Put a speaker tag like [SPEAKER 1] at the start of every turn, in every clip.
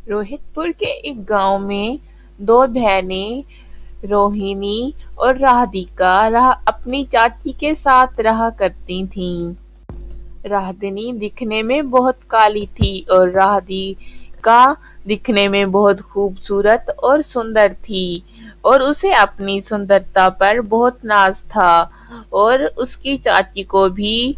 [SPEAKER 1] रोहितपुर के एक गांव में दो बहनें रोहिणी और राधिका अपनी चाची के साथ रहा करती थीं। राधिनी दिखने में बहुत काली थी और राधिका दिखने में बहुत खूबसूरत और सुंदर थी और उसे अपनी सुंदरता पर बहुत नाज था। और उसकी चाची को भी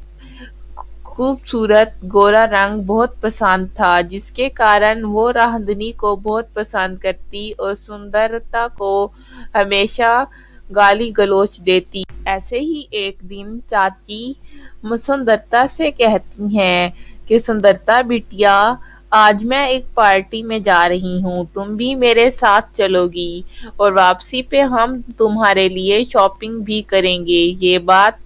[SPEAKER 1] खूबसूरत गोरा रंग बहुत पसंद था, जिसके कारण वो राहदनी को बहुत पसंद करती और सुंदरता को हमेशा गाली गलौज देती। ऐसे ही एक दिन चाची सुंदरता से कहती हैं कि सुंदरता बिटिया, आज मैं एक पार्टी में जा रही हूँ, तुम भी मेरे साथ चलोगी और वापसी पे हम तुम्हारे लिए शॉपिंग भी करेंगे। ये बात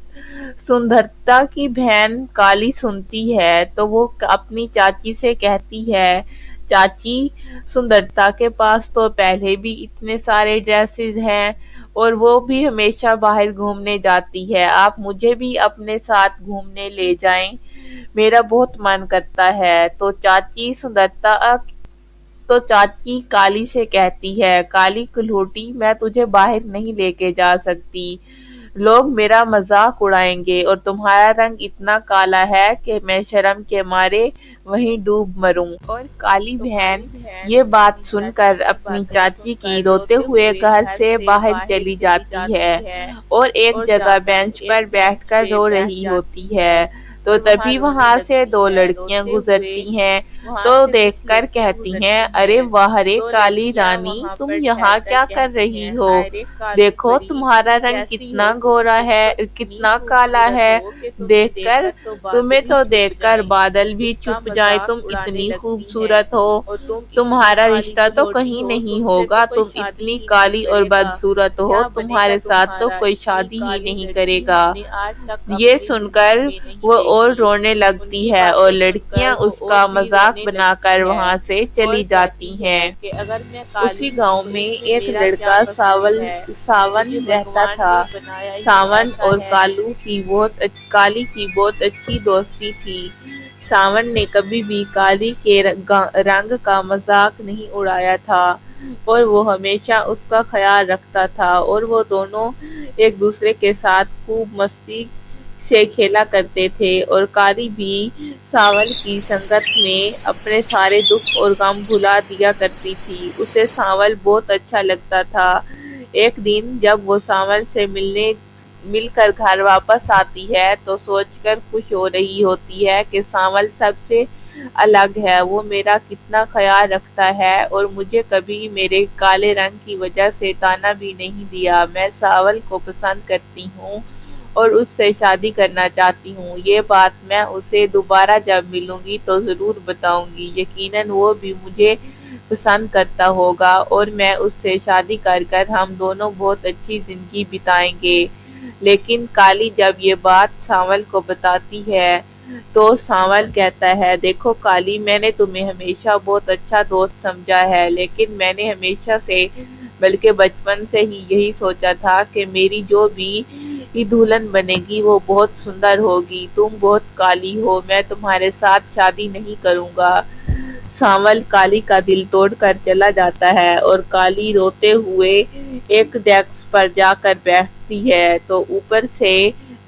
[SPEAKER 1] सुंदरता की बहन काली सुनती है तो वो अपनी चाची से कहती है, चाची, सुंदरता के पास तो पहले भी इतने सारे ड्रेसेस हैं और वो भी हमेशा बाहर घूमने जाती है, आप मुझे भी अपने साथ घूमने ले जाएं, मेरा बहुत मन करता है। तो चाची काली से कहती है, काली कुल्हूटी, मैं तुझे बाहर नहीं लेके जा सकती, लोग मेरा मजाक उड़ाएंगे और तुम्हारा रंग इतना काला है कि मैं शर्म के मारे वहीं डूब मरूं। और काली बहन ये बात सुनकर अपनी चाची की रोते हुए घर से बाहर चली जाती है और एक जगह बेंच पर बैठकर रो रही होती है। तो तभी वहां से दो लड़कियां गुजरती हैं तो देखकर कहती हैं, अरे वाह रे काली रानी, तुम यहाँ क्या कर रही हो? देखो तुम्हारा रंग कितना गोरा है, कितना काला है, देखकर तुम्हें तो देखकर बादल भी छुप जाए, तुम इतनी खूबसूरत हो, तुम्हारा रिश्ता तो कहीं नहीं होगा, तुम इतनी काली और बदसूरत हो, तुम्हारे साथ तो कोई शादी ही नहीं करेगा। ये सुनकर वो और रोने लगती है और लड़कियां उसका मजाक बनाकर वहां से चली जाती हैं। उसी गांव में एक लड़का सावन रहता था। सावन और काली की बहुत अच्छी दोस्ती थी। सावन ने कभी भी काली के रंग का मजाक नहीं उड़ाया था और वो हमेशा उसका ख्याल रखता था और वो दोनों एक दूसरे के साथ खूब मस्ती से खेला करते थे और काली भी सावन की संगत में अपने सारे दुख और गम भुला दिया करती थी। उसे सावन बहुत अच्छा लगता था। एक दिन जब वो सावन से मिलकर घर वापस आती है तो सोचकर खुश हो रही होती है कि सावन सबसे अलग है, वो मेरा कितना ख्याल रखता है और मुझे कभी मेरे काले रंग की वजह से ताना भी नहीं दिया। मैं सावन को पसंद करती हूँ और उससे शादी करना चाहती हूँ। ये बात मैं उसे दोबारा जब मिलूंगी तो जरूर बताऊंगी। यकीनन वो भी मुझे पसंद करता होगा और मैं उससे शादी कर हम दोनों बहुत अच्छी जिंदगी बिताएंगे। लेकिन काली जब ये बात सांवल को बताती है तो सांवल कहता है, देखो काली, मैंने तुम्हें हमेशा बहुत अच्छा दोस्त समझा है, लेकिन मैंने हमेशा से बल्कि बचपन से ही यही सोचा था कि मेरी जो भी दुल्हन बनेगी वो बहुत सुंदर होगी। तुम बहुत काली हो, मैं तुम्हारे साथ शादी नहीं करूंगा। सांवल काली का दिल तोड़कर चला जाता है और काली रोते हुए एक डेस्क पर जाकर बैठती है तो ऊपर से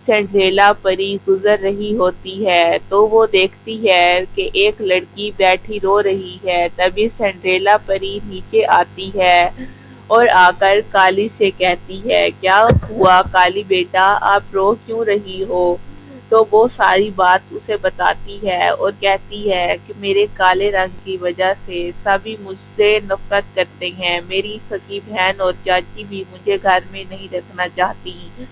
[SPEAKER 1] सिंड्रेला परी गुजर रही होती है तो वो देखती है कि एक लड़की बैठी रो रही है। तभी सिंड्रेला परी नीचे आती है और आकर काली से कहती है, क्या हुआ काली बेटा, आप रो क्यों रही हो? तो वो सारी बात उसे बताती है और कहती है कि मेरे काले रंग की वजह से सभी मुझसे नफरत करते हैं, मेरी सगी बहन और चाची भी मुझे घर में नहीं रखना चाहती।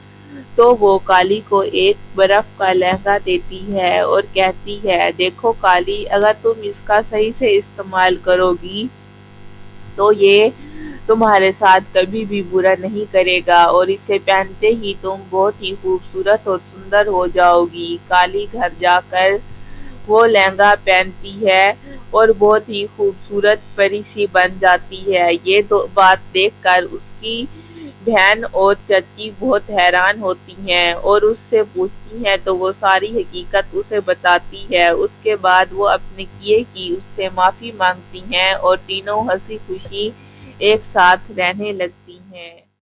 [SPEAKER 1] तो वो काली को एक बर्फ का लहंगा देती है और कहती है, देखो काली, अगर तुम इसका सही से इस्तेमाल करोगी तो ये तुम्हारे साथ कभी भी बुरा नहीं करेगा और इसे पहनते ही तुम बहुत ही खूबसूरत और सुंदर हो जाओगी। काली घर जाकर वो लहंगा पहनती है और बहुत ही खूबसूरत परी सी बन जाती है। ये बात देखकर उसकी بہن اور چچی بہت حیران ہوتی ہیں اور اس سے پوچھتی ہیں تو وہ ساری حقیقت اسے بتاتی ہے۔ اس کے بعد وہ اپنے کیے کی اس سے معافی مانگتی ہیں اور تینوں ہنسی خوشی ایک ساتھ رہنے لگتی ہیں۔